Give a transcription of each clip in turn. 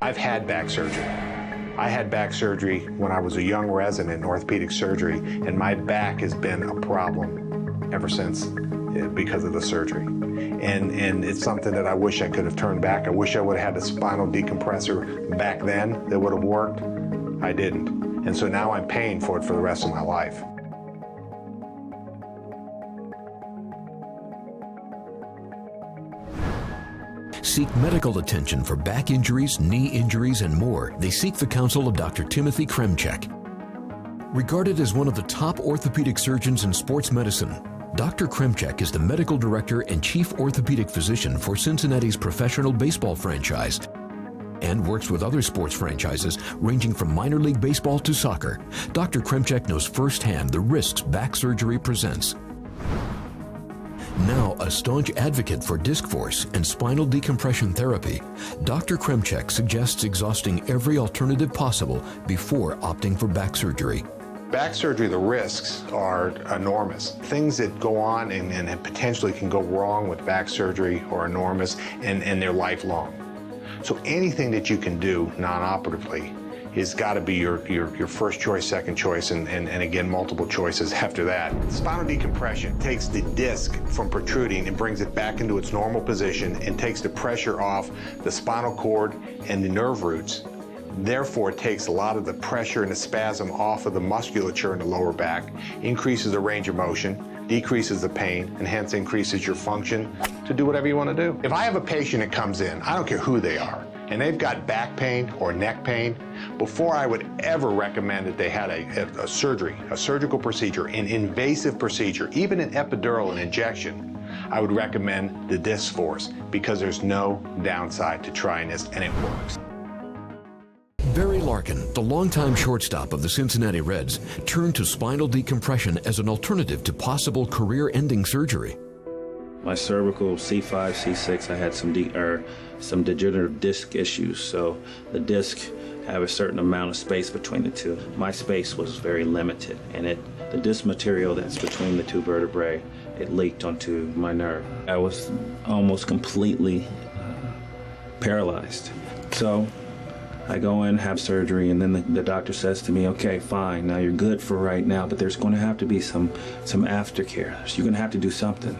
I've had back surgery. I had back surgery when I was a young resident in orthopedic surgery, and my back has been a problem ever since because of the surgery. And it's something that I wish I could have turned back. I wish I would have had a spinal decompressor back then that would have worked. I didn't. And so now I'm paying for it for the rest of my life. Seek medical attention for back injuries, knee injuries, and more. They seek the counsel of Dr. Timothy Kremcheck. Regarded as one of the top orthopedic surgeons in sports medicine, Dr. Kremcheck is the medical director and chief orthopedic physician for Cincinnati's professional baseball franchise and works with other sports franchises ranging from minor league baseball to soccer. Dr. Kremcheck knows firsthand the risks back surgery presents. Now a staunch advocate for disc force and spinal decompression therapy, Dr. Kremcheck suggests exhausting every alternative possible before opting for back surgery. Back surgery, the risks are enormous. Things that go on and potentially can go wrong with back surgery are enormous, and they're lifelong. So anything that you can do non-operatively has got to be your first choice, second choice, and again, multiple choices after that. Spinal decompression takes the disc from protruding and brings it back into its normal position and takes the pressure off the spinal cord and the nerve roots. Therefore, it takes a lot of the pressure and the spasm off of the musculature in the lower back, increases the range of motion, decreases the pain, and hence increases your function to do whatever you want to do. If I have a patient that comes in, I don't care who they are, and they've got back pain or neck pain, before I would ever recommend that they had a surgery, a surgical procedure, an invasive procedure, even an epidural, an injection, I would recommend the disc force because there's no downside to trying this, and it works. Barry Larkin, the longtime shortstop of the Cincinnati Reds, turned to spinal decompression as an alternative to possible career-ending surgery. My cervical C5, C6, I had some degenerative disc issues, so the disc have a certain amount of space between the two. My space was very limited, and the disc material that's between the two vertebrae, it leaked onto my nerve. I was almost completely paralyzed. So I go in, have surgery, and then the doctor says to me, okay, fine, now you're good for right now, but there's going to have to be some aftercare. So you're going to have to do something.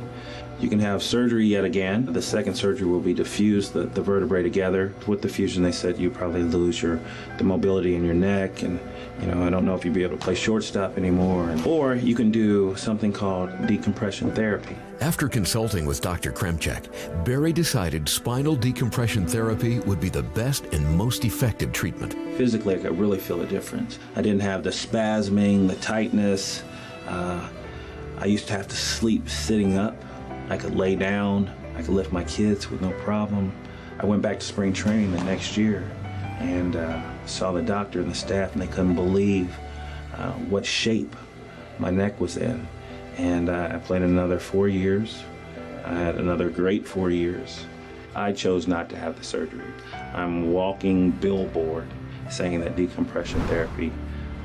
You can have surgery yet again. The second surgery will be to fuse the vertebrae together. With the fusion, they said you probably lose the mobility in your neck, and I don't know if you'll be able to play shortstop anymore. Or you can do something called decompression therapy. After consulting with Dr. Kremcheck, Barry decided spinal decompression therapy would be the best and most effective treatment. Physically, I could really feel a difference. I didn't have the spasming, the tightness. I used to have to sleep sitting up. I could lay down, I could lift my kids with no problem. I went back to spring training the next year and saw the doctor and the staff, and they couldn't believe what shape my neck was in. And I played another 4 years. I had another great 4 years. I chose not to have the surgery. I'm a walking billboard saying that decompression therapy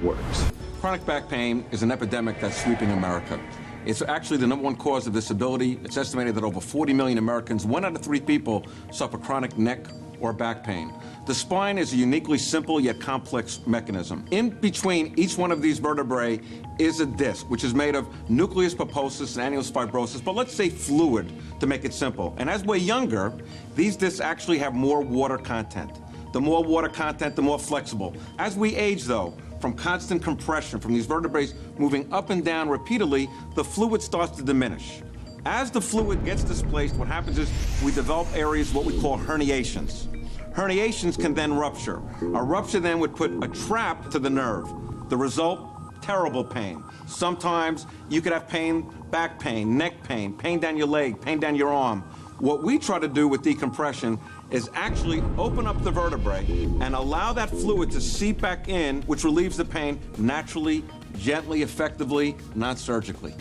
works. Chronic back pain is an epidemic that's sweeping America. It's actually the #1 cause of disability. It's estimated that over 40 million Americans, 1 out of 3 people, suffer chronic neck or back pain. The spine is a uniquely simple yet complex mechanism. In between each one of these vertebrae is a disc, which is made of nucleus pulposus and annulus fibrosus, but let's say fluid to make it simple. And as we're younger, these discs actually have more water content. The more water content, the more flexible. As we age, though, from constant compression, from these vertebrae moving up and down repeatedly, the fluid starts to diminish. As the fluid gets displaced, what happens is we develop areas, what we call herniations. Herniations can then rupture. A rupture then would put a trap to the nerve. The result, terrible pain. Sometimes you could have pain, back pain, neck pain, pain down your leg, pain down your arm. What we try to do with decompression is actually open up the vertebrae and allow that fluid to seep back in, which relieves the pain naturally, gently, effectively, not surgically.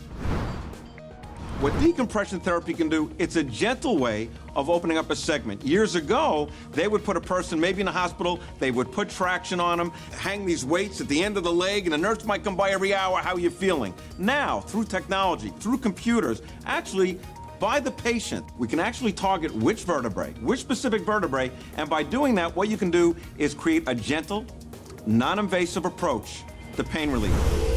What decompression therapy can do, it's a gentle way of opening up a segment. Years ago, they would put a person maybe in a hospital, they would put traction on them, hang these weights at the end of the leg, and the nurse might come by every hour, how are you feeling? Now, through technology, through computers, actually, by the patient, we can actually target which vertebrae, which specific vertebrae, and by doing that, what you can do is create a gentle, non-invasive approach to pain relief.